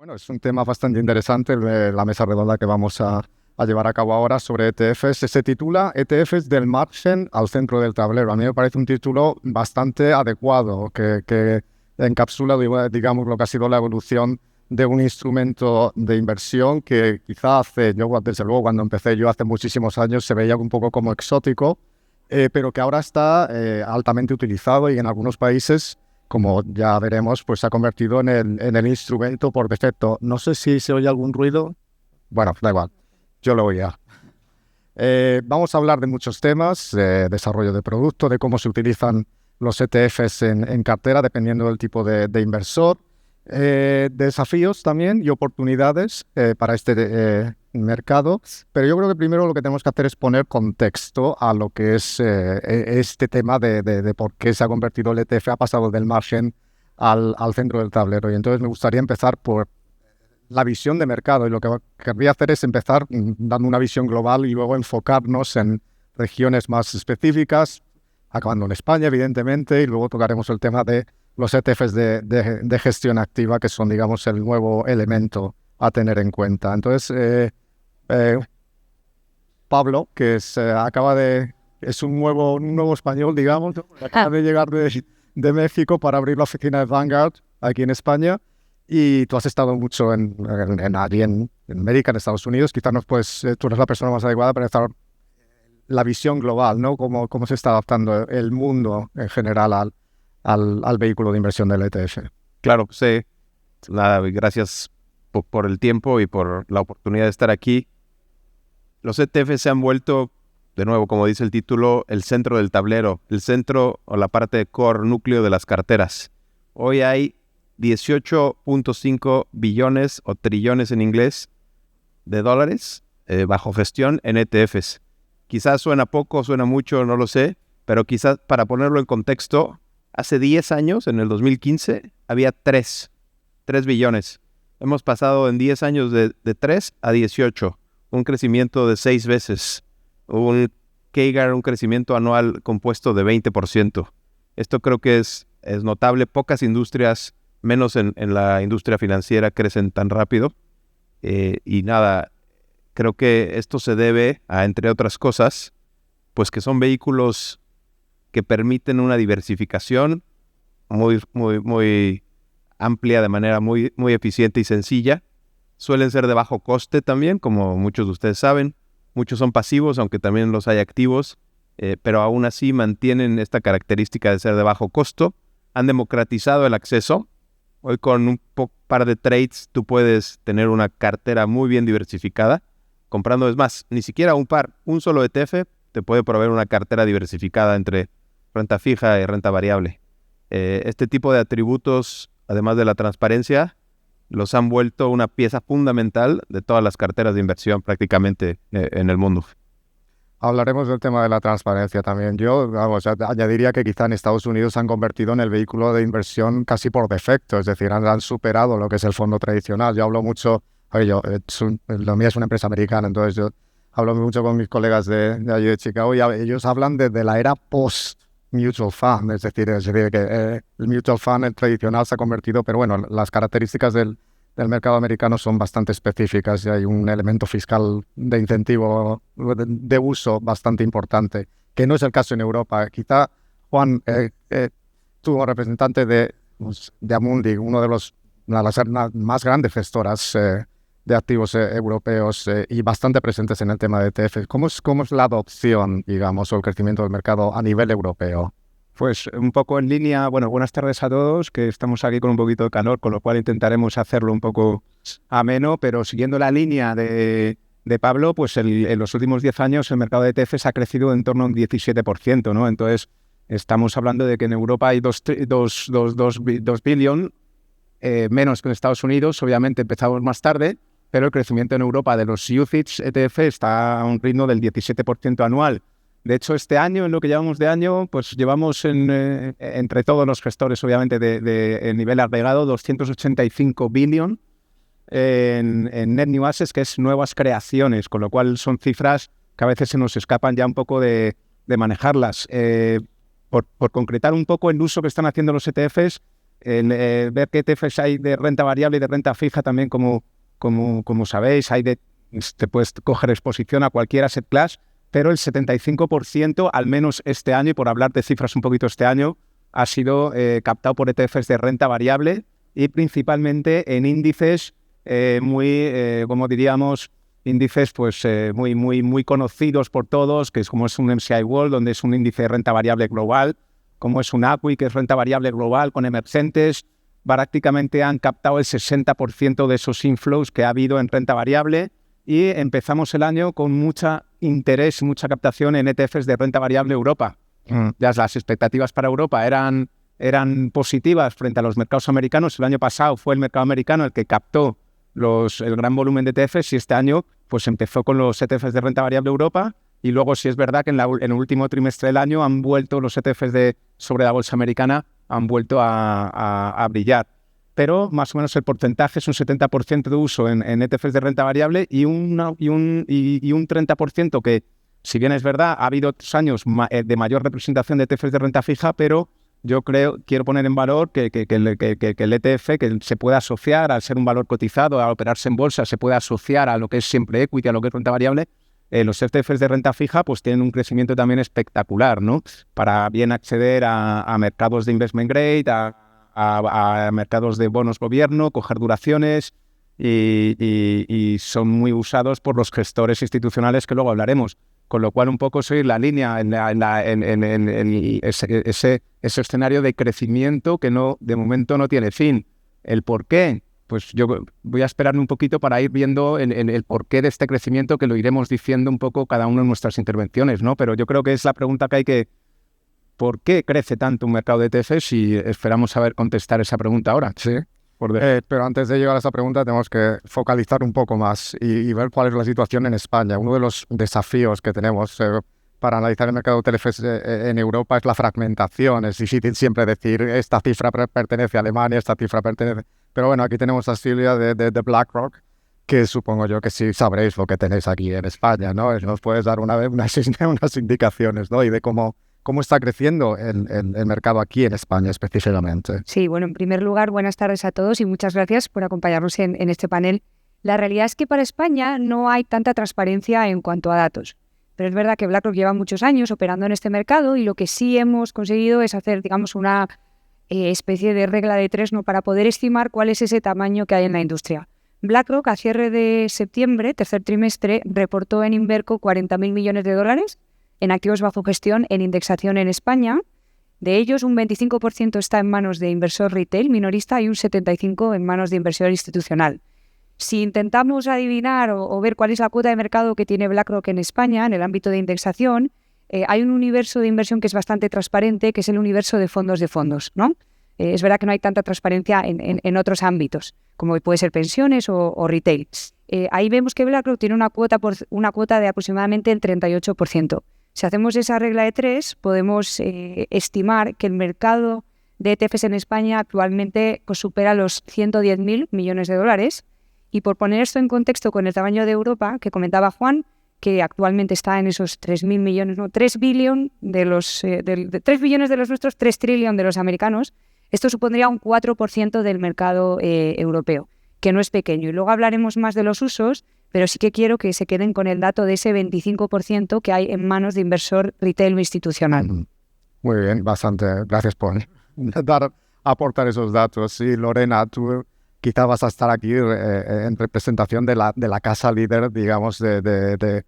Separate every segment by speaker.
Speaker 1: Bueno, es un tema bastante interesante la mesa redonda que vamos a llevar a cabo ahora sobre ETFs. Se titula ETFs del margen al centro del tablero. A mí me parece un título bastante adecuado que encapsula, digamos, lo que ha sido la evolución de un instrumento de inversión que quizá desde luego, cuando empecé yo hace muchísimos años, se veía un poco como exótico, pero que ahora está altamente utilizado y en algunos países, como ya veremos, pues se ha convertido en el instrumento por defecto. No sé si se oye algún ruido. Bueno, da igual, yo lo oía. Vamos a hablar de muchos temas, de desarrollo de producto, de cómo se utilizan los ETFs en cartera, dependiendo del tipo de inversor, desafíos también y oportunidades para este mercado. Pero yo creo que primero lo que tenemos que hacer es poner contexto a lo que es este tema de por qué se ha convertido el ETF, ha pasado del margen al centro del tablero. Y entonces me gustaría empezar por la visión de mercado, y lo que querría hacer es empezar dando una visión global y luego enfocarnos en regiones más específicas, acabando en España, evidentemente, y luego tocaremos el tema de los ETFs de gestión activa, que son, digamos, el nuevo elemento a tener en cuenta. Entonces, Pablo, que es un nuevo español, digamos, acaba de llegar de México para abrir la oficina de Vanguard aquí en España. Y tú has estado mucho allí en América, en Estados Unidos. Quizás tú eres la persona más adecuada para estar la visión global, ¿no? Cómo se está adaptando el mundo en general al vehículo de inversión del ETF.
Speaker 2: Claro, sí. Nada, gracias por el tiempo y por la oportunidad de estar aquí. Los ETF se han vuelto, de nuevo, como dice el título, el centro del tablero, el centro o la parte de core, núcleo de las carteras. Hoy hay 18.5 billones o trillones en inglés de dólares bajo gestión en ETFs. Quizás suena poco, suena mucho, no lo sé, pero quizás para ponerlo en contexto, hace 10 años, en el 2015, había 3 billones. Hemos pasado en 10 años de 3 a 18, un crecimiento de 6 veces, un CAGR, un crecimiento anual compuesto de 20%. Esto creo que es notable. Pocas industrias, menos en la industria financiera, crecen tan rápido. Y nada, creo que esto se debe a, entre otras cosas, pues que son vehículos que permiten una diversificación muy, muy, muy amplia, de manera muy, muy eficiente y sencilla. Suelen ser de bajo coste también, como muchos de ustedes saben. Muchos son pasivos, aunque también los hay activos, pero aún así mantienen esta característica de ser de bajo costo. Han democratizado el acceso. Hoy con un par de trades tú puedes tener una cartera muy bien diversificada. Comprando, es más, ni siquiera un solo ETF te puede proveer una cartera diversificada entre renta fija y renta variable. Este tipo de atributos, además de la transparencia, los han vuelto una pieza fundamental de todas las carteras de inversión prácticamente en el mundo.
Speaker 1: Hablaremos del tema de la transparencia también. Yo añadiría que quizá en Estados Unidos se han convertido en el vehículo de inversión casi por defecto, es decir, han superado lo que es el fondo tradicional. Yo hablo mucho, lo mío es una empresa americana, entonces yo hablo mucho con mis colegas de allí de Chicago y ellos hablan de la era post-mutual fund, es decir que el mutual fund, el tradicional, se ha convertido, pero bueno, las características del mercado americano son bastante específicas y hay un elemento fiscal de incentivo de uso bastante importante, que no es el caso en Europa. Quizá, Juan, tú como representante de Amundi, una de las más grandes gestoras de activos europeos y bastante presentes en el tema de ETF, ¿cómo es la adopción, digamos, o el crecimiento del mercado a nivel europeo?
Speaker 3: Pues un poco en línea, bueno, buenas tardes a todos, que estamos aquí con un poquito de calor, con lo cual intentaremos hacerlo un poco ameno, pero siguiendo la línea de Pablo, pues en los últimos 10 años el mercado de ETFs ha crecido en torno a un 17%, ¿no? Entonces, estamos hablando de que en Europa hay 2 billion, menos que en Estados Unidos. Obviamente empezamos más tarde, pero el crecimiento en Europa de los UCITS ETF está a un ritmo del 17% anual. De hecho, este año, en lo que llevamos de año, pues llevamos entre todos los gestores, obviamente, de nivel agregado, 285 billion en net new assets, que es nuevas creaciones, con lo cual son cifras que a veces se nos escapan ya un poco de manejarlas. Por concretar un poco el uso que están haciendo los ETFs, ver qué ETFs hay de renta variable y de renta fija también, como sabéis, te puedes coger exposición a cualquier asset class, pero el 75%, al menos este año, y por hablar de cifras un poquito este año, ha sido captado por ETFs de renta variable y principalmente en índices como diríamos, índices pues muy conocidos por todos, que es como es un MSCI World, donde es un índice de renta variable global, como es un ACWI, que es renta variable global con emergentes. Prácticamente han captado el 60% de esos inflows que ha habido en renta variable y empezamos el año con mucho interés, mucha captación en ETFs de renta variable Europa. Ya las expectativas para Europa eran positivas frente a los mercados americanos. El año pasado fue el mercado americano el que captó el gran volumen de ETFs y este año pues empezó con los ETFs de renta variable Europa y luego sí es verdad que en el último trimestre del año han vuelto los ETFs sobre la bolsa americana, han vuelto a brillar. Pero más o menos el porcentaje es un 70% de uso en ETFs de renta variable y un 30% que, si bien es verdad, ha habido otros años de mayor representación de ETFs de renta fija, pero yo quiero poner en valor que el ETF, que se puede asociar al ser un valor cotizado, al operarse en bolsa, se puede asociar a lo que es siempre equity, a lo que es renta variable. Los ETFs de renta fija pues tienen un crecimiento también espectacular, ¿no? Para bien acceder a mercados de investment grade, a mercados de bonos gobierno, coger duraciones y son muy usados por los gestores institucionales que luego hablaremos. Con lo cual un poco seguir la línea en ese escenario de crecimiento que de momento no tiene fin. ¿El por qué? Pues yo voy a esperarme un poquito para ir viendo el porqué de este crecimiento, que lo iremos diciendo un poco cada uno en nuestras intervenciones, ¿no? Pero yo creo que es la pregunta que hay que... ¿Por qué crece tanto un mercado de ETFs? Y esperamos saber contestar esa pregunta ahora.
Speaker 1: Sí. Pero antes de llegar a esa pregunta tenemos que focalizar un poco más y ver cuál es la situación en España. Uno de los desafíos que tenemos para analizar el mercado de ETFs en Europa es la fragmentación. Es difícil siempre decir esta cifra pertenece a Alemania, esta cifra pertenece... Pero bueno, aquí tenemos a Silvia de BlackRock, que supongo yo que sí sabréis lo que tenéis aquí en España, ¿no? Nos puedes dar unas indicaciones, ¿no? Y de cómo está creciendo el mercado aquí en España específicamente.
Speaker 4: Sí, bueno, en primer lugar, buenas tardes a todos y muchas gracias por acompañarnos en este panel. La realidad es que para España no hay tanta transparencia en cuanto a datos, pero es verdad que BlackRock lleva muchos años operando en este mercado y lo que sí hemos conseguido es hacer, digamos, una especie de regla de tres, ¿no?, para poder estimar cuál es ese tamaño que hay en la industria. BlackRock, a cierre de septiembre, tercer trimestre, reportó en Inverco $40.000 millones en activos bajo gestión en indexación en España. De ellos, un 25% está en manos de inversor retail minorista y un 75% en manos de inversor institucional. Si intentamos adivinar o ver cuál es la cuota de mercado que tiene BlackRock en España en el ámbito de indexación, hay un universo de inversión que es bastante transparente, que es el universo de fondos, ¿no? Es verdad que no hay tanta transparencia en otros ámbitos, como puede ser pensiones o retail. Ahí vemos que BlackRock tiene una cuota de aproximadamente el 38%. Si hacemos esa regla de tres, podemos estimar que el mercado de ETFs en España actualmente pues, supera los $110.000 millones. Y por poner esto en contexto con el tamaño de Europa, que comentaba Juan, que actualmente está en esos 3.000 millones, no, 3 billones de los 3 billones de los nuestros, 3 trillones de los americanos, esto supondría un 4% del mercado europeo, que no es pequeño. Y luego hablaremos más de los usos, pero sí que quiero que se queden con el dato de ese 25% que hay en manos de inversor retail o institucional.
Speaker 1: Muy bien, bastante. Gracias por aportar esos datos. Sí, Lorena, tú quizá vas a estar aquí en representación de la casa líder, digamos, de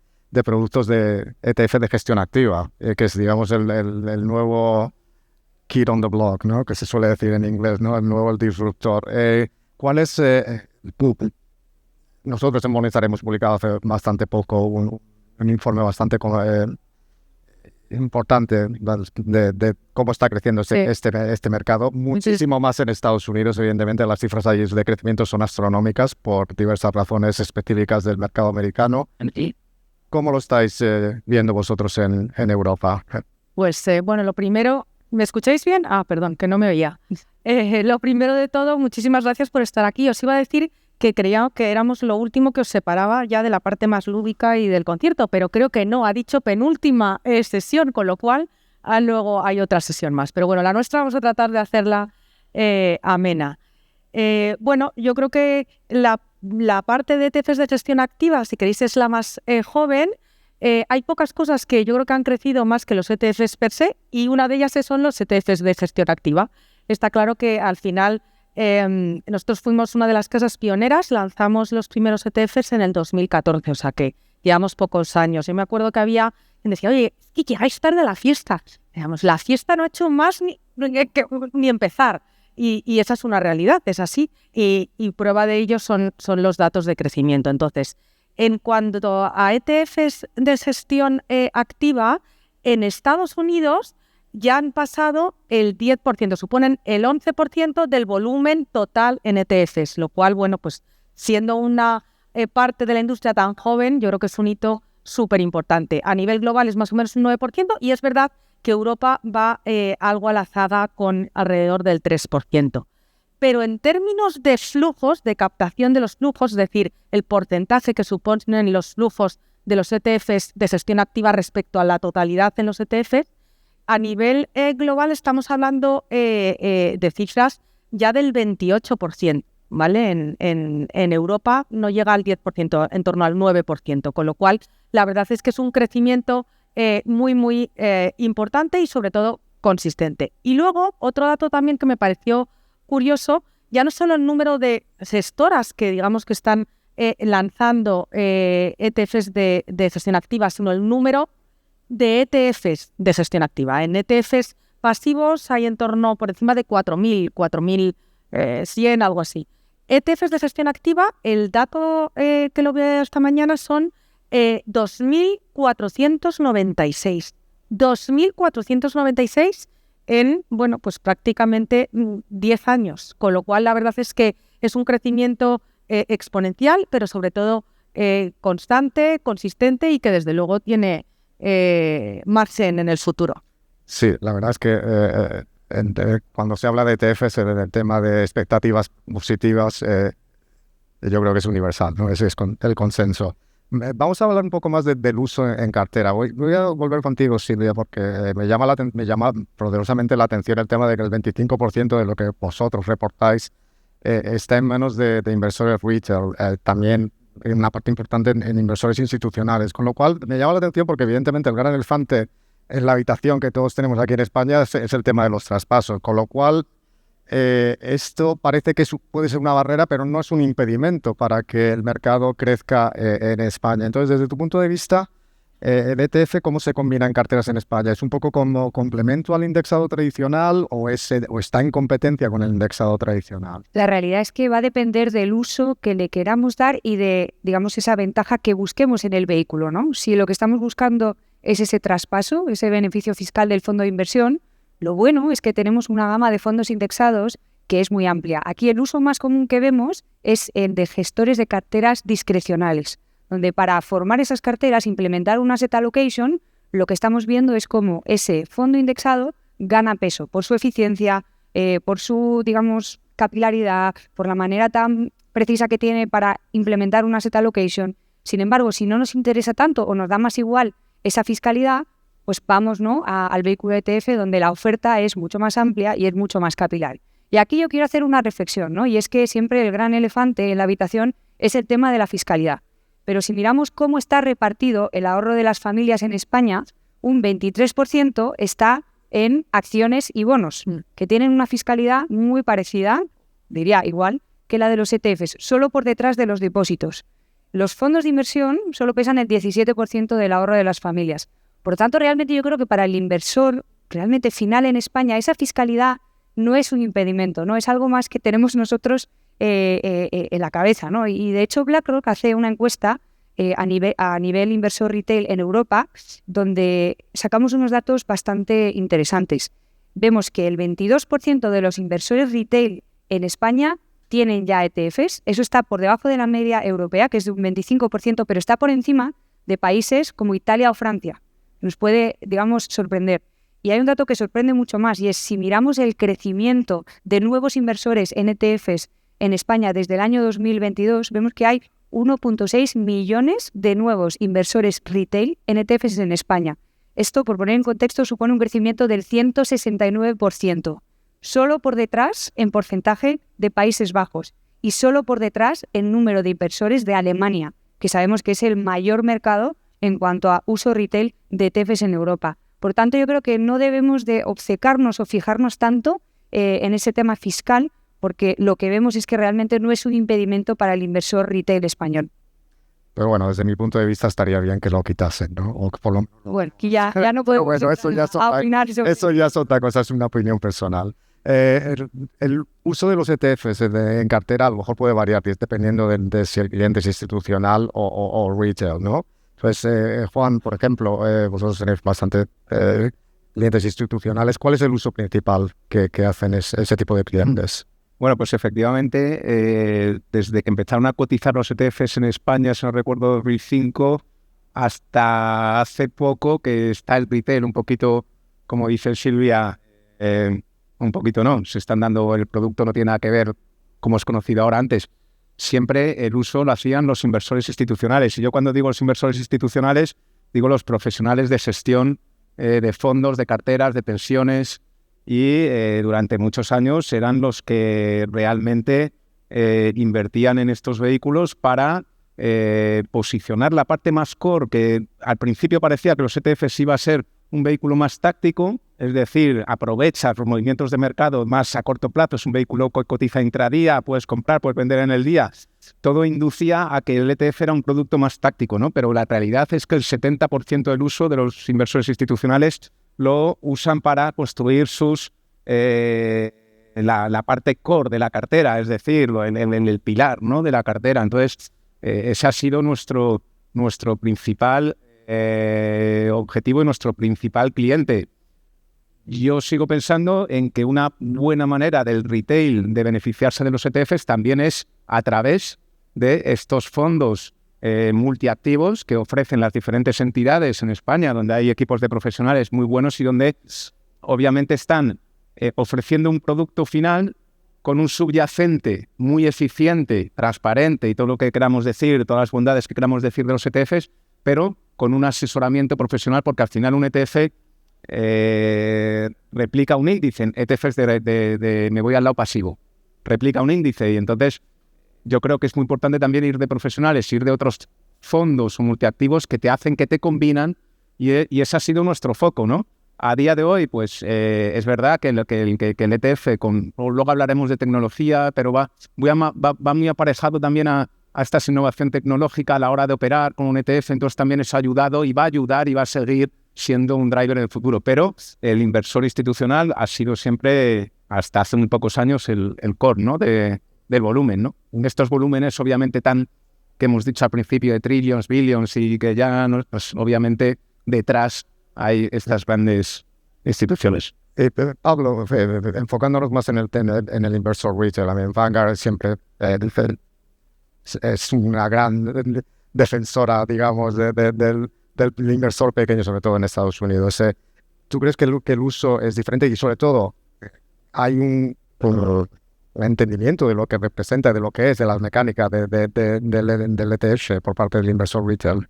Speaker 1: productos de ETF de gestión activa, que es, digamos, el nuevo kid on the block, ¿no? Que se suele decir en inglés, ¿no? El nuevo disruptor. ¿Cuál es... Nosotros en Morningstar hemos publicado hace bastante poco un informe bastante importante de cómo está creciendo este mercado. Muchísimo más en Estados Unidos, evidentemente. Las cifras ahí de crecimiento son astronómicas por diversas razones específicas del mercado americano. ¿Cómo lo estáis viendo vosotros en Europa?
Speaker 5: Pues bueno, lo primero... ¿Me escucháis bien? Perdón, que no me oía. Lo primero de todo, muchísimas gracias por estar aquí. Os iba a decir que creía que éramos lo último que os separaba ya de la parte más lúdica y del concierto, pero creo que no, ha dicho penúltima sesión, con lo cual luego hay otra sesión más. Pero bueno, la nuestra vamos a tratar de hacerla amena. Bueno, yo creo que la parte de ETFs de gestión activa, si queréis, es la más joven. Hay pocas cosas que yo creo que han crecido más que los ETFs per se, y una de ellas son los ETFs de gestión activa. Está claro que al final nosotros fuimos una de las casas pioneras, lanzamos los primeros ETFs en el 2014, o sea que llevamos pocos años. Yo me acuerdo que había quien decía, oye, es que llegáis tarde a la fiesta. Digamos, la fiesta no ha hecho más ni empezar. Y esa es una realidad, es así. Y prueba de ello son los datos de crecimiento. Entonces, en cuanto a ETFs de gestión activa, en Estados Unidos ya han pasado el 10%, suponen el 11% del volumen total en ETFs, lo cual, bueno, pues siendo una parte de la industria tan joven, yo creo que es un hito súper importante. A nivel global es más o menos un 9%, y es verdad que Europa va algo a la zaga con alrededor del 3%. Pero en términos de flujos, de captación de los flujos, es decir, el porcentaje que suponen los flujos de los ETFs de gestión activa respecto a la totalidad en los ETFs, a nivel global estamos hablando de cifras ya del 28%, ¿vale? En Europa no llega al 10%, en torno al 9%, con lo cual la verdad es que es un crecimiento muy importante y sobre todo consistente. Y luego, otro dato también que me pareció curioso, ya no solo el número de gestoras que digamos que están lanzando ETFs de gestión activa, sino el número de ETFs de gestión activa. En ETFs pasivos hay en torno por encima de 4.100, algo así. ETFs de gestión activa, el dato que lo veo esta mañana son 2.496. 2.496 en, bueno, pues prácticamente 10 años, con lo cual la verdad es que es un crecimiento exponencial, pero sobre todo constante, consistente y que desde luego tiene margen en el futuro.
Speaker 1: Sí, la verdad es que cuando se habla de ETFs, el tema de expectativas positivas, yo creo que es universal, ¿no? Ese es el consenso. Vamos a hablar un poco más del uso en cartera. Voy a volver contigo, Silvia, porque me llama poderosamente la atención el tema de que el 25% de lo que vosotros reportáis está en manos de inversores retail, también en una parte importante en inversores institucionales, con lo cual me llama la atención porque evidentemente el gran elefante en la habitación que todos tenemos aquí en España es el tema de los traspasos, con lo cual esto parece que puede ser una barrera, pero no es un impedimento para que el mercado crezca en España. Entonces, desde tu punto de vista, el ETF, ¿cómo se combina en carteras en España? ¿Es un poco como complemento al indexado tradicional o está en competencia con el indexado tradicional?
Speaker 4: La realidad es que va a depender del uso que le queramos dar y de, digamos, esa ventaja que busquemos en el vehículo, ¿no? Si lo que estamos buscando es ese traspaso, ese beneficio fiscal del fondo de inversión, lo bueno es que tenemos una gama de fondos indexados que es muy amplia. Aquí el uso más común que vemos es el de gestores de carteras discrecionales, donde para formar esas carteras, implementar un asset allocation, lo que estamos viendo es cómo ese fondo indexado gana peso por su eficiencia, por su, digamos, capilaridad, por la manera tan precisa que tiene para implementar un asset allocation. Sin embargo, si no nos interesa tanto o nos da más igual esa fiscalidad, pues vamos, ¿no?, al vehículo ETF, donde la oferta es mucho más amplia y es mucho más capilar. Y aquí yo quiero hacer una reflexión, ¿no? Y es que siempre el gran elefante en la habitación es el tema de la fiscalidad. Pero si miramos cómo está repartido el ahorro de las familias en España, un 23% está en acciones y bonos, que tienen una fiscalidad muy parecida, diría igual, que la de los ETFs, solo por detrás de los depósitos. Los fondos de inversión solo pesan el 17% del ahorro de las familias. Por lo tanto, realmente yo creo que para el inversor realmente final en España, esa fiscalidad no es un impedimento, no es algo más que tenemos nosotros en la cabeza, ¿no? Y de hecho BlackRock hace una encuesta a nivel inversor retail en Europa, donde sacamos unos datos bastante interesantes. Vemos que el 22% de los inversores retail en España tienen ya ETFs. Eso está por debajo de la media europea, que es de un 25%, pero está por encima de países como Italia o Francia. Nos puede, digamos, sorprender. Y hay un dato que sorprende mucho más, y es si miramos el crecimiento de nuevos inversores en ETFs en España desde el año 2022, vemos que hay 1.6 millones de nuevos inversores retail en ETFs en España. Esto, por poner en contexto, supone un crecimiento del 169%. solo por detrás en porcentaje de Países Bajos y solo por detrás en número de inversores de Alemania, que sabemos que es el mayor mercado en cuanto a uso retail de ETFs en Europa. Por tanto, yo creo que no debemos de obcecarnos o fijarnos tanto en ese tema fiscal, porque lo que vemos es que realmente no es un impedimento para el inversor retail español.
Speaker 1: Pero bueno, desde mi punto de vista estaría bien que lo quitasen, ¿no? O que por lo menos...
Speaker 4: Bueno, aquí ya no podemos
Speaker 1: bueno, eso ya es otra cosa, es una opinión personal. El uso de los ETFs en cartera a lo mejor puede variar dependiendo de si el cliente es institucional o retail, ¿no? Entonces, Juan, por ejemplo, vosotros tenéis bastante clientes institucionales. ¿Cuál es el uso principal que hacen ese tipo de clientes?
Speaker 3: Bueno, pues efectivamente, desde que empezaron a cotizar los ETFs en España, si no recuerdo, 2005, hasta hace poco que está el retail un poquito, como dice Silvia, un poquito no, se están dando, el producto no tiene nada que ver como es conocido ahora antes. Siempre el uso lo hacían los inversores institucionales. Y yo cuando digo los inversores institucionales, digo los profesionales de gestión de fondos, de carteras, de pensiones, y durante muchos años eran los que realmente invertían en estos vehículos para posicionar la parte más core, que al principio parecía que los ETFs iba a ser un vehículo más táctico, es decir, aprovecha los movimientos de mercado más a corto plazo, es un vehículo que cotiza intradía, puedes comprar, puedes vender en el día. Todo inducía a que el ETF era un producto más táctico, ¿no? Pero la realidad es que el 70% del uso de los inversores institucionales lo usan para construir sus la parte core de la cartera, es decir, en el pilar, ¿no?, de la cartera. Entonces, ese ha sido nuestro principal objetivo y nuestro principal cliente. Yo sigo pensando en que una buena manera del retail de beneficiarse de los ETFs también es a través de estos fondos multiactivos que ofrecen las diferentes entidades en España, donde hay equipos de profesionales muy buenos y donde obviamente están ofreciendo un producto final con un subyacente muy eficiente, transparente y todo lo que queramos decir, todas las bondades que queramos decir de los ETFs, pero con un asesoramiento profesional, porque al final un ETF replica un índice. En ETFs me voy al lado pasivo, replica un índice, y entonces yo creo que es muy importante también ir de profesionales, ir de otros fondos o multiactivos que te hacen, que te combinan, y ese ha sido nuestro foco, ¿no? A día de hoy, pues es verdad que el ETF, luego hablaremos de tecnología, pero va muy aparejado también a esta innovación tecnológica a la hora de operar con un ETF, entonces también eso ha ayudado y va a ayudar y va a seguir siendo un driver en el futuro. Pero el inversor institucional ha sido siempre, hasta hace muy pocos años, el core, ¿no?, del volumen, ¿no? Estos volúmenes, obviamente, que hemos dicho al principio, de trillions, billions, y que ya, pues, obviamente, detrás hay estas grandes instituciones.
Speaker 1: Pablo, enfocándonos más en el inversor retail, Vanguard siempre es una gran defensora, digamos, del inversor pequeño, sobre todo en Estados Unidos. ¿Tú crees que el uso es diferente y, sobre todo, hay un entendimiento de lo que representa, de lo que es, de las mecánicas del ETF por parte del inversor retail?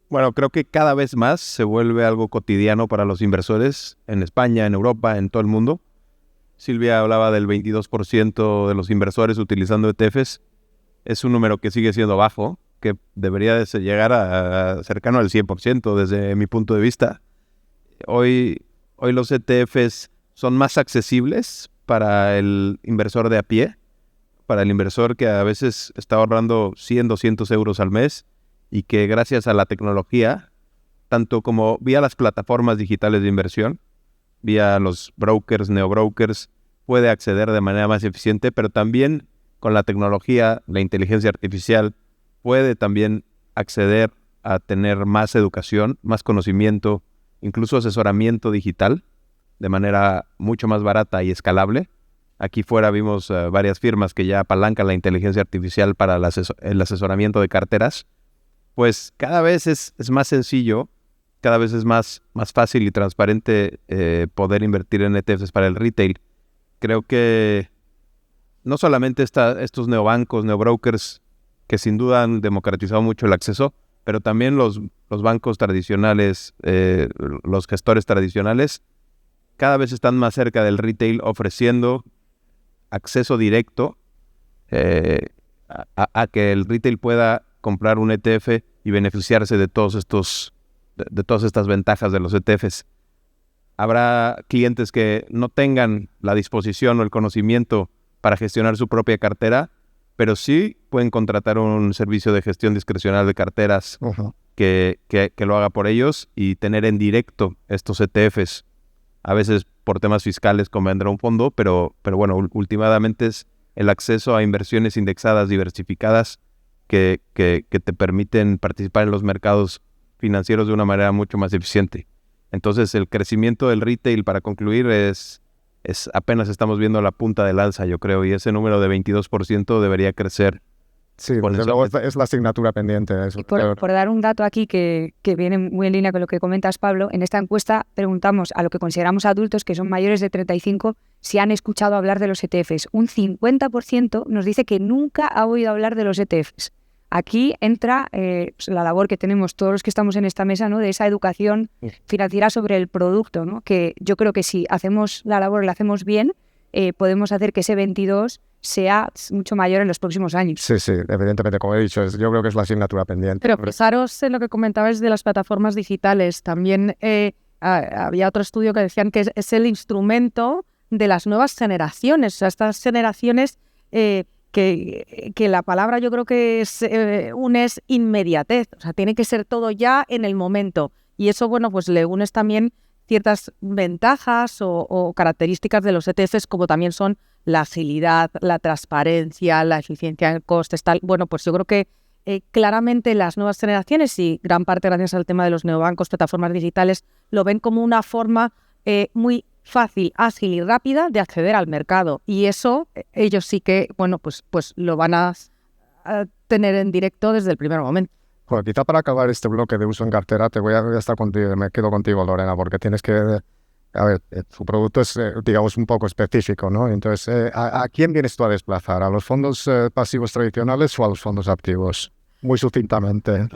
Speaker 2: Bueno, creo que cada vez más se vuelve algo cotidiano para los inversores en España, en Europa, en todo el mundo. Silvia hablaba del 22% de los inversores utilizando ETFs. Es un número que sigue siendo bajo, que debería de llegar a cercano al 100% desde mi punto de vista. Hoy los ETFs son más accesibles para el inversor de a pie, para el inversor que a veces está ahorrando 100, 200 euros al mes, y que gracias a la tecnología, tanto como vía las plataformas digitales de inversión, vía los brokers, neobrokers, puede acceder de manera más eficiente, pero también con la tecnología, la inteligencia artificial, puede también acceder a tener más educación, más conocimiento, incluso asesoramiento digital, de manera mucho más barata y escalable. Aquí fuera vimos varias firmas que ya apalancan la inteligencia artificial para el asesoramiento de carteras. Pues cada vez es más sencillo, cada vez es más fácil y transparente poder invertir en ETFs para el retail. Creo que no solamente estos neobancos, neobrokers, que sin duda han democratizado mucho el acceso, pero también los bancos tradicionales, los gestores tradicionales, cada vez están más cerca del retail ofreciendo acceso directo a que el retail pueda comprar un ETF y beneficiarse de todas estas ventajas de los ETFs. Habrá clientes que no tengan la disposición o el conocimiento para gestionar su propia cartera, pero sí pueden contratar un servicio de gestión discrecional de carteras que lo haga por ellos y tener en directo estos ETFs. A veces por temas fiscales convendrá un fondo, pero bueno, últimamente es el acceso a inversiones indexadas diversificadas que te permiten participar en los mercados financieros de una manera mucho más eficiente. Entonces, el crecimiento del retail, para concluir, es apenas estamos viendo la punta del alza, yo creo, y ese número de 22% debería crecer.
Speaker 1: Sí, desde luego es la asignatura pendiente. Eso.
Speaker 4: Y por dar un dato aquí que viene muy en línea con lo que comentas, Pablo, en esta encuesta preguntamos a lo que consideramos adultos que son mayores de 35 si han escuchado hablar de los ETFs. Un 50% nos dice que nunca ha oído hablar de los ETFs. Aquí entra la labor que tenemos todos los que estamos en esta mesa, ¿no? De esa educación financiera sobre el producto, ¿no? Que yo creo que si hacemos la labor, la hacemos bien, podemos hacer que ese 22 sea mucho mayor en los próximos años.
Speaker 1: Sí, evidentemente, como he dicho, yo creo que es la asignatura pendiente.
Speaker 5: Pero fijaros en lo que comentabais de las plataformas digitales. También había otro estudio que decían que es el instrumento de las nuevas generaciones. O sea, estas generaciones que la palabra yo creo que es inmediatez. O sea, tiene que ser todo ya en el momento. Y eso, bueno, pues le unes también ciertas ventajas o características de los ETFs, como también son la agilidad, la transparencia, la eficiencia en costes, tal. Bueno, pues yo creo que claramente las nuevas generaciones, y gran parte gracias al tema de los neobancos, plataformas digitales, lo ven como una forma muy fácil, ágil y rápida de acceder al mercado. Y eso ellos sí que, bueno, pues lo van a tener en directo desde el primer momento.
Speaker 1: Bueno, quizá para acabar este bloque de uso en cartera, voy a estar contigo, me quedo contigo, Lorena, porque tienes que... A ver, tu producto es, digamos, un poco específico, ¿no? Entonces, ¿a quién vienes tú a desplazar? ¿A los fondos pasivos tradicionales o a los fondos activos? Muy sucintamente.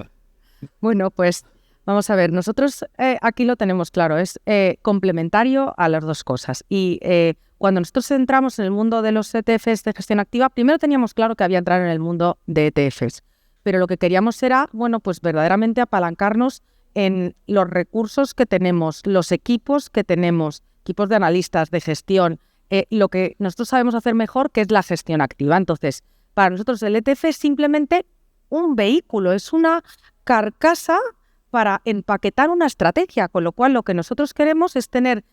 Speaker 5: Bueno, pues vamos a ver, nosotros aquí lo tenemos claro, es complementario a las dos cosas. Y cuando nosotros entramos en el mundo de los ETFs de gestión activa, primero teníamos claro que había entrar en el mundo de ETFs, pero lo que queríamos era, bueno, pues verdaderamente apalancarnos en los recursos que tenemos, los equipos que tenemos, equipos de analistas, de gestión, lo que nosotros sabemos hacer mejor, que es la gestión activa. Entonces, para nosotros el ETF es simplemente un vehículo, es una carcasa para empaquetar una estrategia, con lo cual lo que nosotros queremos es tener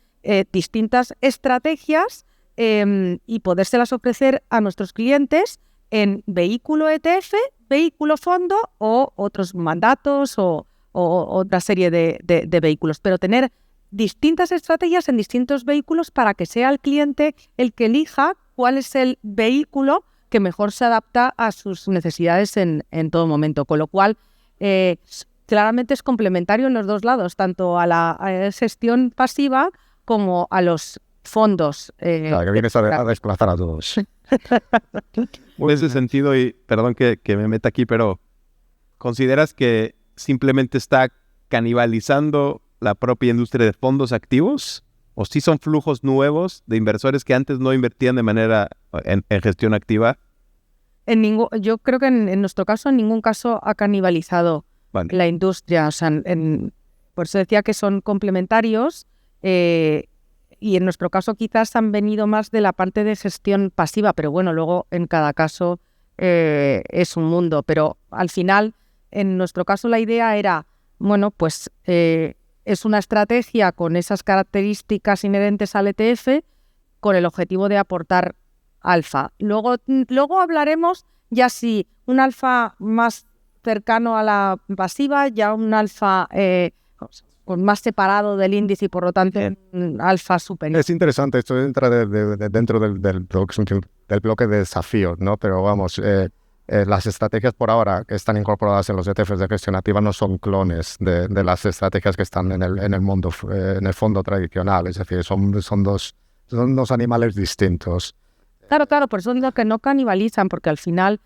Speaker 5: distintas estrategias y podérselas ofrecer a nuestros clientes en vehículo ETF, vehículo fondo o otros mandatos o otra serie de vehículos, pero tener distintas estrategias en distintos vehículos para que sea el cliente el que elija cuál es el vehículo que mejor se adapta a sus necesidades en todo momento, con lo cual claramente es complementario en los dos lados, tanto a la gestión pasiva como a los fondos.
Speaker 1: Claro, que vienes a desplazar a todos.
Speaker 2: En ese sentido, y perdón que me meta aquí, pero ¿consideras que simplemente está canibalizando la propia industria de fondos activos? ¿O sí son flujos nuevos de inversores que antes no invertían de manera en gestión activa?
Speaker 5: Yo creo que en nuestro caso, en ningún caso ha canibalizado la industria. O sea, por eso decía que son complementarios y en nuestro caso quizás han venido más de la parte de gestión pasiva, pero bueno, luego en cada caso es un mundo. Pero al final, en nuestro caso la idea era, bueno, pues es una estrategia con esas características inherentes al ETF con el objetivo de aportar alfa. Luego hablaremos ya si un alfa más cercano a la pasiva, ya un alfa más separado del índice y por lo tanto un alfa superior.
Speaker 1: Es interesante, esto entra dentro del bloque de desafíos, ¿no? Pero vamos, las estrategias por ahora que están incorporadas en los ETFs de gestión activa no son clones de las estrategias que están en el fondo tradicional, es decir, son dos animales distintos.
Speaker 5: Claro, por eso digo que no canibalizan, porque al final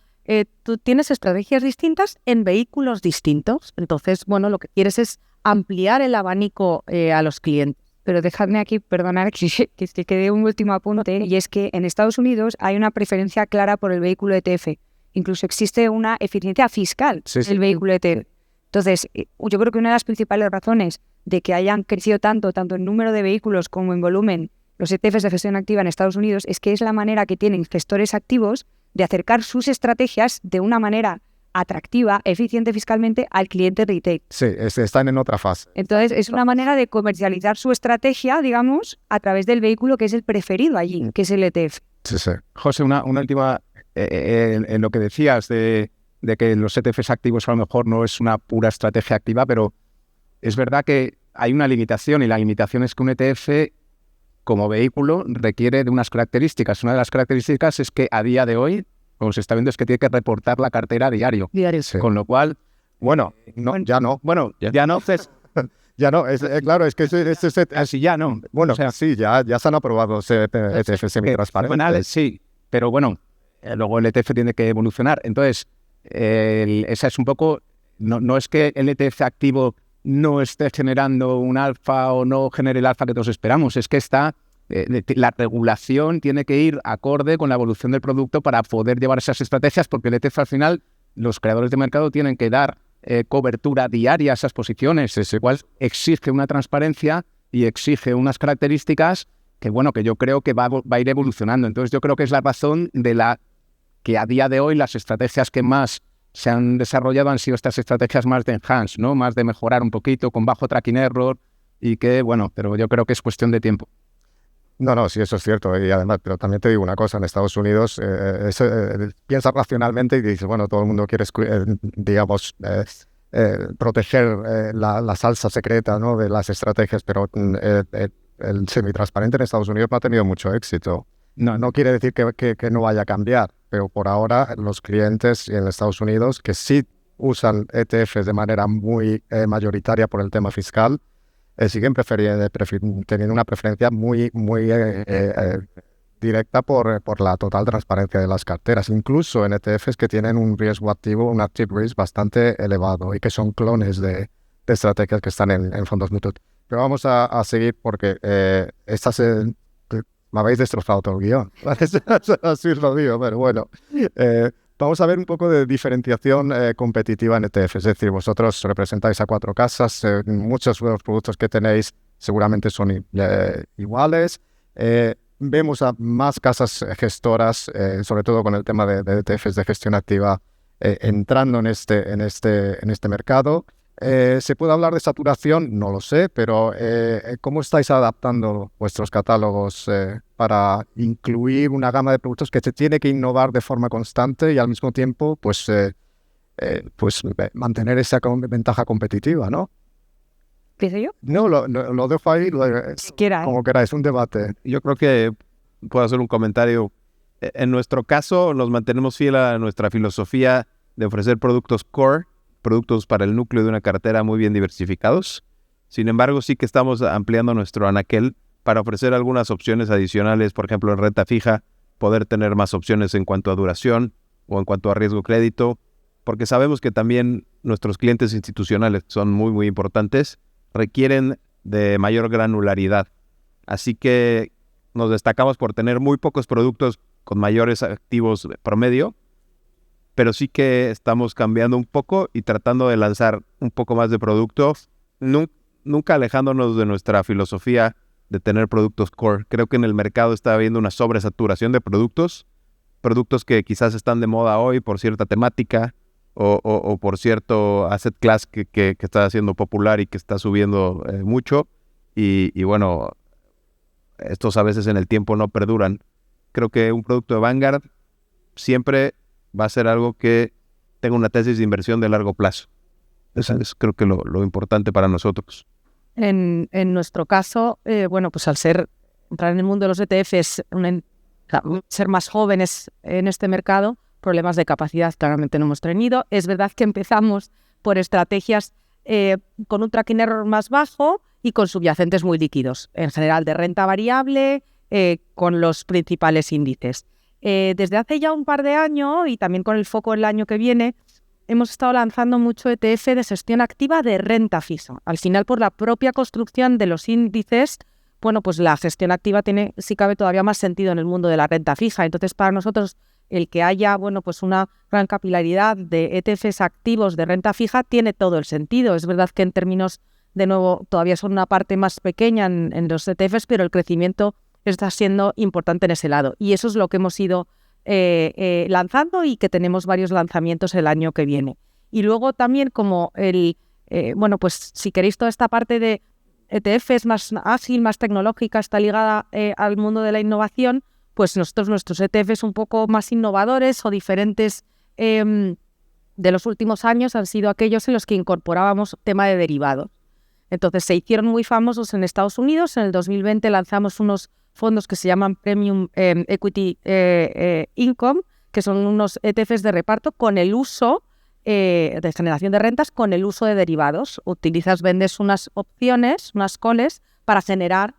Speaker 5: tú tienes estrategias distintas en vehículos distintos. Entonces, bueno, lo que quieres es ampliar el abanico a los clientes.
Speaker 4: pero dejadme aquí, perdonar que dé un último apunte, y es que en Estados Unidos hay una preferencia clara por el vehículo ETF. Incluso existe una eficiencia fiscal del vehículo ETF. Entonces, yo creo que una de las principales razones de que hayan crecido tanto en número de vehículos como en volumen los ETFs de gestión activa en Estados Unidos es que es la manera que tienen gestores activos de acercar sus estrategias de una manera atractiva, eficiente fiscalmente al cliente retail.
Speaker 1: Sí, están en otra fase.
Speaker 4: Entonces, es una manera de comercializar su estrategia, digamos, a través del vehículo que es el preferido allí, que es el ETF.
Speaker 1: Sí.
Speaker 3: José, una última en lo que decías de que los ETFs activos a lo mejor no es una pura estrategia activa, pero es verdad que hay una limitación, y la limitación es que un ETF como vehículo requiere de unas características. Una de las características es que a día de hoy, como se está viendo, es que tiene que reportar la cartera a diario.
Speaker 1: Sí.
Speaker 3: Con lo cual,
Speaker 1: Ya no. Ya no, claro, es que
Speaker 3: así ya no.
Speaker 1: Bueno, o sea, sí, ya se han aprobado ETFs semi-transparentes.
Speaker 3: Sí, pero bueno, luego el ETF tiene que evolucionar. Entonces, esa es un poco... No es que el ETF activo no esté generando un alfa o no genere el alfa que todos esperamos, es que la regulación tiene que ir acorde con la evolución del producto para poder llevar esas estrategias, porque el ETF al final, los creadores de mercado tienen que dar cobertura diaria a esas posiciones, lo cual exige una transparencia y exige unas características que yo creo que va a ir evolucionando. Entonces yo creo que es la razón que a día de hoy las estrategias que más se han desarrollado han sido estas estrategias más de enhance, ¿no? Más de mejorar un poquito, con bajo tracking error, y que, pero yo creo que es cuestión de tiempo.
Speaker 1: No, sí, eso es cierto. Y además, pero también te digo una cosa, en Estados Unidos piensas racionalmente y dices, todo el mundo quiere, proteger la salsa secreta, ¿no?, de las estrategias, pero el semitransparente en Estados Unidos no ha tenido mucho éxito. No quiere decir que no vaya a cambiar, pero por ahora los clientes en Estados Unidos que sí usan ETFs de manera muy mayoritaria por el tema fiscal, siguen teniendo una preferencia muy directa por la total transparencia de las carteras, incluso en ETFs que tienen un riesgo activo, un active risk bastante elevado y que son clones de estrategias que están en fondos mutuos. Pero vamos a seguir porque me habéis destrozado todo el guión. Así os lo digo, pero bueno. Vamos a ver un poco de diferenciación competitiva en ETF. Es decir, vosotros representáis a 4 casas. Muchos de los productos que tenéis seguramente son iguales. Vemos a más casas gestoras, sobre todo con el tema de ETFs de gestión activa, entrando en este mercado. ¿Se puede hablar de saturación? No lo sé, pero ¿cómo estáis adaptando vuestros catálogos para incluir una gama de productos que se tiene que innovar de forma constante y al mismo tiempo mantener esa ventaja competitiva, ¿no?
Speaker 4: ¿Empiezo yo?
Speaker 1: No, lo dejo ahí, como queráis, un debate.
Speaker 2: Yo creo que puedo hacer un comentario. En nuestro caso, nos mantenemos fiel a nuestra filosofía de ofrecer productos core, productos para el núcleo de una cartera muy bien diversificados. Sin embargo, sí que estamos ampliando nuestro anaquel para ofrecer algunas opciones adicionales, por ejemplo, en renta fija, poder tener más opciones en cuanto a duración o en cuanto a riesgo crédito, porque sabemos que también nuestros clientes institucionales, que son muy, muy importantes, requieren de mayor granularidad. Así que nos destacamos por tener muy pocos productos con mayores activos promedio, pero sí que estamos cambiando un poco y tratando de lanzar un poco más de productos, nunca alejándonos de nuestra filosofía de tener productos core. Creo que en el mercado está habiendo una sobresaturación de productos que quizás están de moda hoy por cierta temática o por cierto asset class que está siendo popular y que está subiendo mucho. Y bueno, estos a veces en el tiempo no perduran. Creo que un producto de Vanguard siempre va a ser algo que tenga una tesis de inversión de largo plazo. Eso es creo que lo importante para nosotros.
Speaker 5: En nuestro caso, pues al entrar en el mundo de los ETFs, ser más jóvenes en este mercado, problemas de capacidad claramente no hemos tenido. Es verdad que empezamos por estrategias con un tracking error más bajo y con subyacentes muy líquidos, en general de renta variable, con los principales índices. Desde hace ya un par de años y también con el foco el año que viene, hemos estado lanzando mucho ETF de gestión activa de renta fija. Al final, por la propia construcción de los índices, bueno, pues la gestión activa tiene, si cabe, todavía más sentido en el mundo de la renta fija. Entonces, para nosotros, el que haya, bueno, pues una gran capilaridad de ETFs activos de renta fija tiene todo el sentido. Es verdad que en términos, de nuevo, todavía son una parte más pequeña en los ETFs, pero el crecimiento está siendo importante en ese lado. Y eso es lo que hemos ido lanzando y que tenemos varios lanzamientos el año que viene. Y luego también como bueno, pues si queréis toda esta parte de ETFs más ágil, más tecnológica, está ligada al mundo de la innovación, pues nuestros ETFs un poco más innovadores o diferentes de los últimos años han sido aquellos en los que incorporábamos tema de derivados. Entonces se hicieron muy famosos en Estados Unidos. En el 2020 lanzamos unos fondos que se llaman Premium Equity Income, que son unos ETFs de reparto con el uso de generación de rentas con el uso de derivados. Vendes unas opciones, unas calls, para generar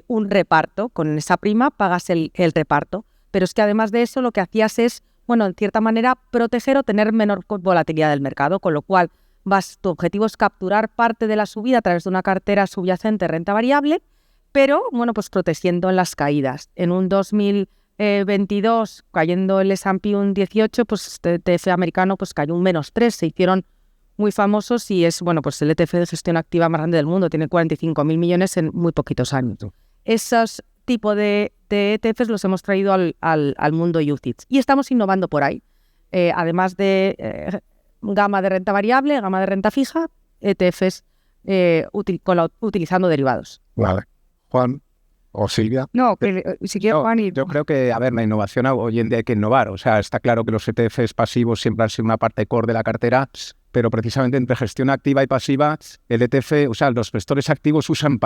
Speaker 5: un reparto. Con esa prima pagas el reparto. Pero es que además de eso lo que hacías es, bueno, en cierta manera proteger o tener menor volatilidad del mercado, con lo cual tu objetivo es capturar parte de la subida a través de una cartera subyacente de renta variable, pero, bueno, pues protegiendo en las caídas. En un 2022, cayendo el S&P un 18, pues el ETF americano pues cayó un -3, se hicieron muy famosos y es, bueno, pues el ETF de gestión activa más grande del mundo, tiene 45.000 millones en muy poquitos años. Esos tipos de ETFs los hemos traído al mundo UCITS y estamos innovando por ahí. Además de gama de renta variable, gama de renta fija, ETFs utilizando derivados.
Speaker 1: Vale. Juan o Silvia.
Speaker 4: No, si quieres, Juan.
Speaker 3: Yo creo que, a ver, la innovación hoy en día hay que innovar. O sea, está claro que los ETFs pasivos siempre han sido una parte core de la cartera, pero precisamente entre gestión activa y pasiva, el ETF, o sea, los gestores activos usan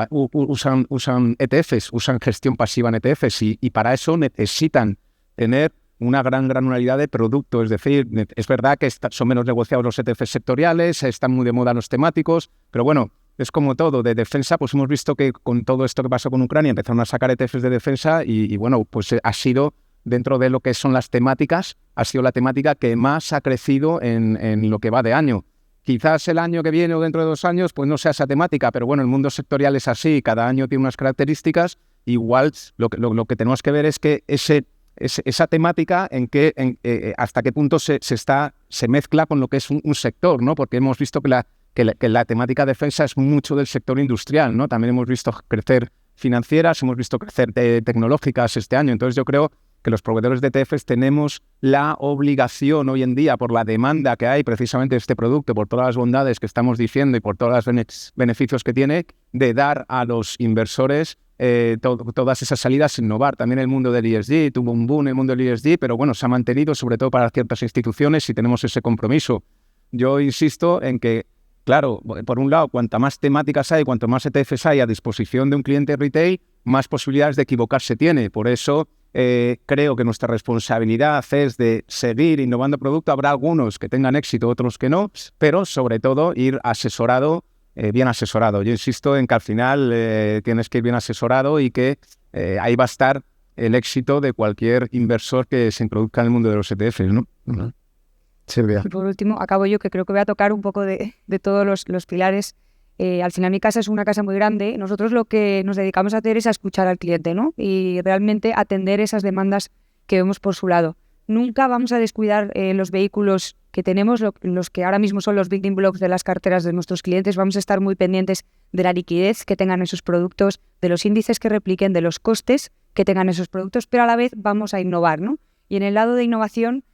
Speaker 3: ETFs, usan gestión pasiva en ETFs y para eso necesitan tener una gran granularidad de producto. Es decir, es verdad que son menos negociados los ETFs sectoriales, están muy de moda los temáticos, pero bueno, es como todo, de defensa, pues hemos visto que con todo esto que pasó con Ucrania empezaron a sacar ETFs de defensa y bueno, pues ha sido, dentro de lo que son las temáticas, ha sido la temática que más ha crecido en lo que va de año. Quizás el año que viene o dentro de 2 años, pues no sea esa temática, pero bueno, el mundo sectorial es así, cada año tiene unas características. Igual lo que tenemos que ver es que esa temática hasta qué punto se mezcla con lo que es un sector, ¿no? Porque hemos visto que la temática defensa es mucho del sector industrial, ¿no? También hemos visto crecer financieras, hemos visto crecer tecnológicas este año. Entonces yo creo que los proveedores de ETFs tenemos la obligación hoy en día, por la demanda que hay precisamente de este producto, por todas las bondades que estamos diciendo y por todos los beneficios que tiene, de dar a los inversores todas esas salidas, innovar. También el mundo del ESG, tuvo un boom el mundo del ESG, pero bueno, se ha mantenido sobre todo para ciertas instituciones y tenemos ese compromiso. Yo insisto en que, claro, por un lado, cuanta más temáticas hay, cuanto más ETFs hay a disposición de un cliente retail, más posibilidades de equivocarse tiene. Por eso creo que nuestra responsabilidad es de seguir innovando producto. Habrá algunos que tengan éxito, otros que no, pero sobre todo ir asesorado, bien asesorado. Yo insisto en que al final tienes que ir bien asesorado y que ahí va a estar el éxito de cualquier inversor que se introduzca en el mundo de los ETFs, ¿no? Uh-huh.
Speaker 1: Silvia.
Speaker 4: Y por último, acabo yo, que creo que voy a tocar un poco de todos los pilares. Al final mi casa es una casa muy grande. Nosotros lo que nos dedicamos a hacer es a escuchar al cliente, ¿no? Y realmente atender esas demandas que vemos por su lado. Nunca vamos a descuidar los vehículos que tenemos, los que ahora mismo son los building blocks de las carteras de nuestros clientes. Vamos a estar muy pendientes de la liquidez que tengan esos productos, de los índices que repliquen, de los costes que tengan esos productos, pero a la vez vamos a innovar, ¿no? Y en el lado de innovación,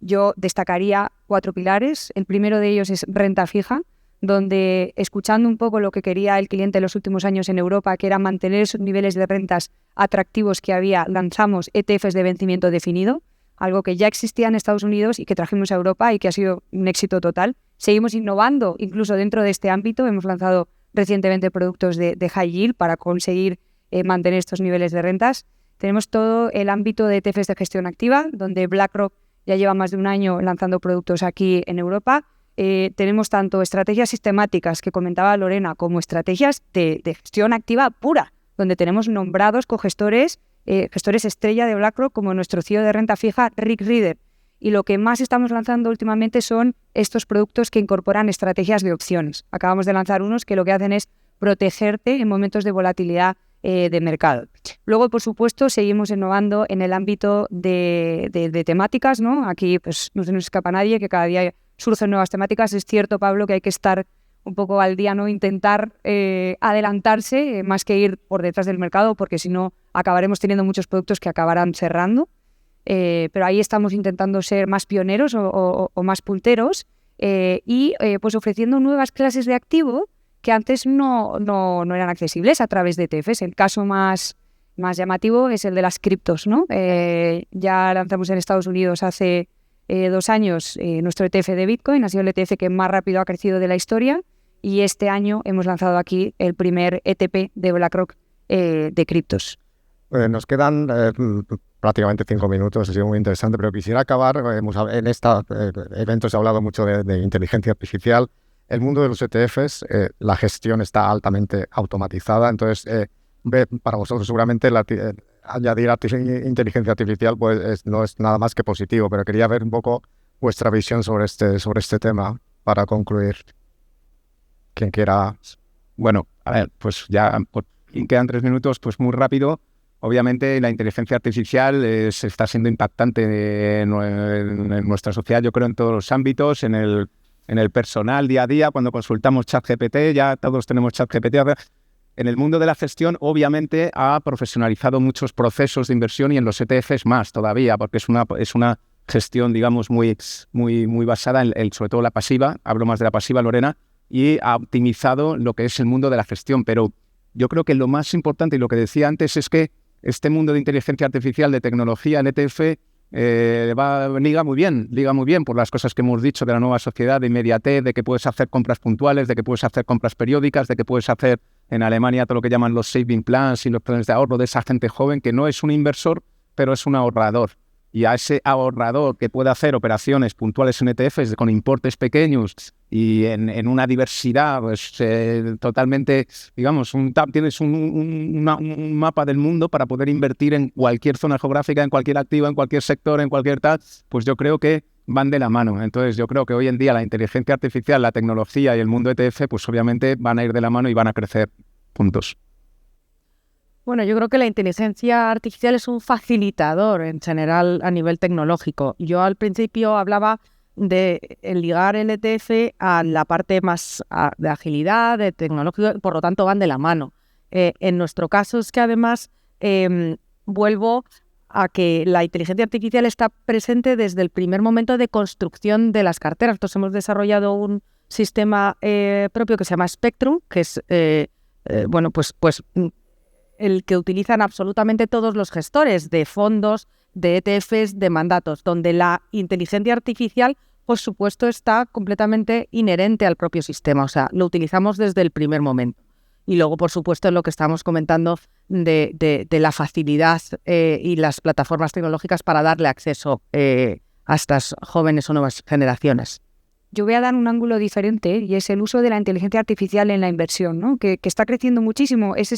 Speaker 4: yo destacaría 4 pilares. El primero de ellos es renta fija, donde, escuchando un poco lo que quería el cliente en los últimos años en Europa, que era mantener esos niveles de rentas atractivos que había, lanzamos ETFs de vencimiento definido, algo que ya existía en Estados Unidos y que trajimos a Europa y que ha sido un éxito total. Seguimos innovando incluso dentro de este ámbito. Hemos lanzado recientemente productos de high yield para conseguir mantener estos niveles de rentas. Tenemos todo el ámbito de ETFs de gestión activa, donde BlackRock ya lleva más de un año lanzando productos aquí en Europa. Tenemos tanto estrategias sistemáticas que comentaba Lorena, como estrategias de gestión activa pura, donde tenemos nombrados cogestores, gestores estrella de BlackRock, como nuestro CEO de renta fija, Rick Rieder. Y lo que más estamos lanzando últimamente son estos productos que incorporan estrategias de opciones. Acabamos de lanzar unos que lo que hacen es protegerte en momentos de volatilidad de mercado. Luego, por supuesto, seguimos innovando en el ámbito de temáticas, ¿no? Aquí pues, no se nos escapa a nadie que cada día surgen nuevas temáticas. Es cierto, Pablo, que hay que estar un poco al día, ¿no? Intentar adelantarse más que ir por detrás del mercado, porque si no acabaremos teniendo muchos productos que acabarán cerrando. Pero ahí estamos intentando ser más pioneros o más punteros y pues ofreciendo nuevas clases de activo que antes no eran accesibles a través de ETFs. El caso más llamativo es el de las criptos, ¿no? Ya lanzamos en Estados Unidos hace 2 años nuestro ETF de Bitcoin, ha sido el ETF que más rápido ha crecido de la historia, y este año hemos lanzado aquí el primer ETP de BlackRock de criptos.
Speaker 1: Nos quedan prácticamente 5 minutos, ha sido muy interesante, pero quisiera acabar, en este evento se ha hablado mucho de inteligencia artificial. El mundo de los ETFs, la gestión está altamente automatizada, entonces para vosotros seguramente añadir inteligencia artificial pues no es nada más que positivo, pero quería ver un poco vuestra visión sobre este tema para concluir. Quien quiera.
Speaker 3: Bueno, a ver, pues ya quedan 3 minutos, pues muy rápido. Obviamente la inteligencia artificial está siendo impactante en nuestra sociedad, yo creo, en todos los ámbitos, en el personal día a día, cuando consultamos ChatGPT, ya todos tenemos ChatGPT. En el mundo de la gestión, obviamente, ha profesionalizado muchos procesos de inversión, y en los ETFs más todavía, porque es una gestión, digamos, muy basada en sobre todo la pasiva. Hablo más de la pasiva, Lorena, y ha optimizado lo que es el mundo de la gestión. Pero yo creo que lo más importante, y lo que decía antes, es que este mundo de inteligencia artificial, de tecnología en ETF, liga muy bien por las cosas que hemos dicho de la nueva sociedad, de inmediatez, de que puedes hacer compras puntuales, de que puedes hacer compras periódicas, de que puedes hacer en Alemania todo lo que llaman los saving plans y los planes de ahorro de esa gente joven que no es un inversor, pero es un ahorrador. Y a ese ahorrador que puede hacer operaciones puntuales en ETFs con importes pequeños y en una diversidad pues, totalmente, digamos, tienes un mapa del mundo para poder invertir en cualquier zona geográfica, en cualquier activo, en cualquier sector, en cualquier tal, pues yo creo que van de la mano. Entonces yo creo que hoy en día la inteligencia artificial, la tecnología y el mundo ETF, pues obviamente van a ir de la mano y van a crecer juntos.
Speaker 5: Bueno, yo creo que la inteligencia artificial es un facilitador en general a nivel tecnológico. Yo al principio hablaba de ligar el ETF a la parte más de agilidad, de tecnológico, por lo tanto van de la mano. En nuestro caso es que además vuelvo a que la inteligencia artificial está presente desde el primer momento de construcción de las carteras. Nosotros hemos desarrollado un sistema propio que se llama Spectrum, que es pues el que utilizan absolutamente todos los gestores de fondos, de ETFs, de mandatos, donde la inteligencia artificial, por supuesto, está completamente inherente al propio sistema. O sea, lo utilizamos desde el primer momento. Y luego, por supuesto, lo que estamos comentando de la facilidad y las plataformas tecnológicas para darle acceso a estas jóvenes o nuevas generaciones.
Speaker 4: Yo voy a dar un ángulo diferente y es el uso de la inteligencia artificial en la inversión, ¿no? que está creciendo muchísimo. Es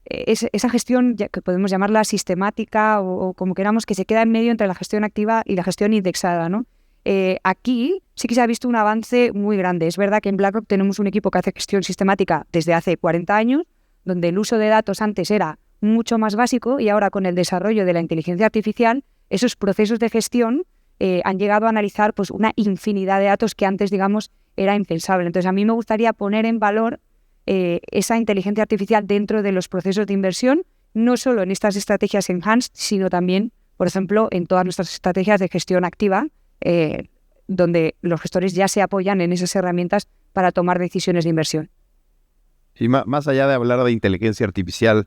Speaker 4: esa gestión que podemos llamarla sistemática o como queramos, que se queda en medio entre la gestión activa y la gestión indexada, ¿no? Aquí sí que se ha visto un avance muy grande. Es verdad que en BlackRock tenemos un equipo que hace gestión sistemática desde hace 40 años, donde el uso de datos antes era mucho más básico, y ahora con el desarrollo de la inteligencia artificial, esos procesos de gestión han llegado a analizar pues, una infinidad de datos que antes, digamos, era impensable. Entonces, a mí me gustaría poner en valor esa inteligencia artificial dentro de los procesos de inversión, no solo en estas estrategias enhanced, sino también, por ejemplo, en todas nuestras estrategias de gestión activa, donde los gestores ya se apoyan en esas herramientas para tomar decisiones de inversión.
Speaker 2: Y más allá de hablar de inteligencia artificial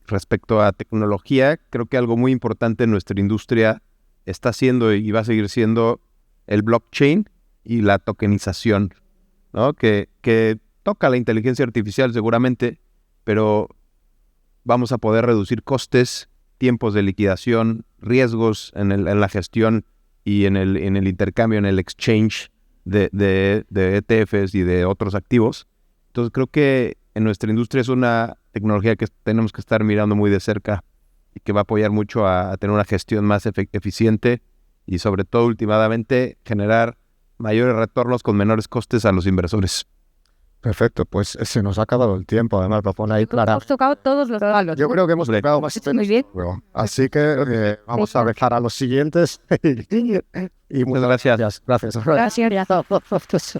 Speaker 2: respecto a tecnología, creo que algo muy importante en nuestra industria está siendo y va a seguir siendo el blockchain y la tokenización, ¿no? Que toca la inteligencia artificial seguramente, pero vamos a poder reducir costes, tiempos de liquidación, riesgos en la gestión y en el intercambio, en el exchange de ETFs y de otros activos. Entonces creo que en nuestra industria es una tecnología que tenemos que estar mirando muy de cerca y que va a apoyar mucho a tener una gestión más eficiente y sobre todo últimamente generar mayores retornos con menores costes a los inversores.
Speaker 1: Perfecto, pues se nos ha acabado el tiempo, además lo pone ahí Clara.
Speaker 5: Hemos tocado todos los palos.
Speaker 1: Yo creo que hemos tocado más o
Speaker 4: Muy bien.
Speaker 1: menos. Así que vamos a dejar a los siguientes. Y muchas
Speaker 2: gracias.
Speaker 1: Gracias.
Speaker 4: Gracias.